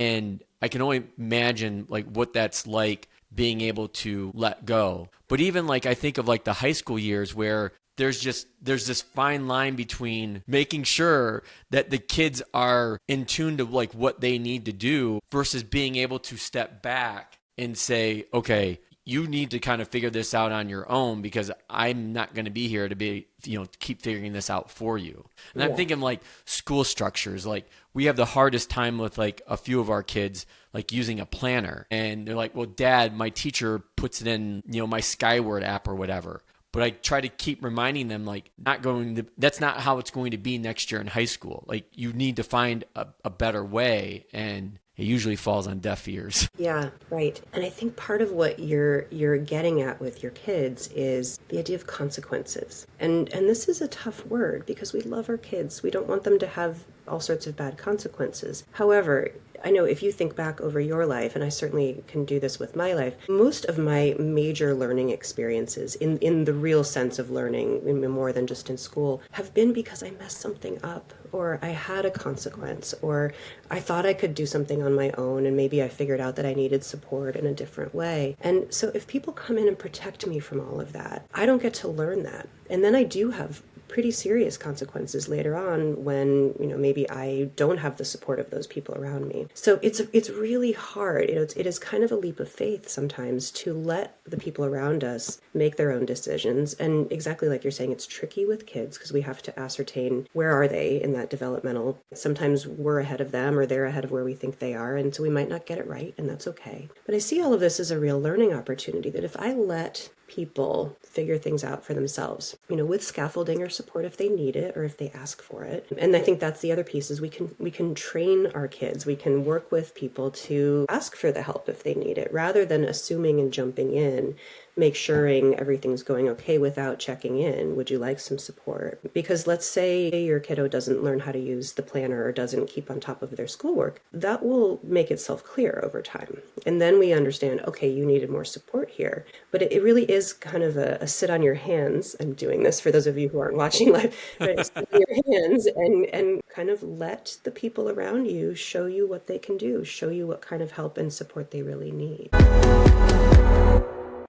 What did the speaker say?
And I can only imagine like what that's like being able to let go. But even like I think of like the high school years where there's this fine line between making sure that the kids are in tune to like what they need to do versus being able to step back and say, okay, you need to kind of figure this out on your own because I'm not going to be here to be, keep figuring this out for you. And I'm Yeah. thinking like school structures, like we have the hardest time with like a few of our kids, like using a planner. And they're like, well, Dad, my teacher puts it in, my Skyward app or whatever. But I try to keep reminding them, like, that's not how it's going to be next year in high school. Like, you need to find a better way. And it usually falls on deaf ears. Yeah, right. And I think part of what you're getting at with your kids is the idea of consequences. And this is a tough word because we love our kids. We don't want them to have all sorts of bad consequences. However, I know if you think back over your life, and I certainly can do this with my life, most of my major learning experiences, in the real sense of learning, more than just in school, have been because I messed something up, or I had a consequence, or I thought I could do something on my own, and maybe I figured out that I needed support in a different way. And so if people come in and protect me from all of that, I don't get to learn that. And then I do have pretty serious consequences later on when maybe I don't have the support of those people around me. So it's really hard. It is kind of a leap of faith sometimes to let the people around us make their own decisions. And exactly like you're saying, it's tricky with kids because we have to ascertain where are they in that developmental. Sometimes we're ahead of them or they're ahead of where we think they are, and so we might not get it right, and that's okay. But I see all of this as a real learning opportunity that if I let people figure things out for themselves, with scaffolding or support if they need it or if they ask for it. And I think that's the other piece is we can train our kids. We can work with people to ask for the help if they need it rather than assuming and jumping in. Make sure everything's going okay without checking in. Would you like some support? Because let's say your kiddo doesn't learn how to use the planner or doesn't keep on top of their schoolwork. That will make itself clear over time. And then we understand, okay, you needed more support here. But it really is kind of a sit on your hands. I'm doing this for those of you who aren't watching live, right? Sit on your hands and kind of let the people around you show you what they can do, show you what kind of help and support they really need.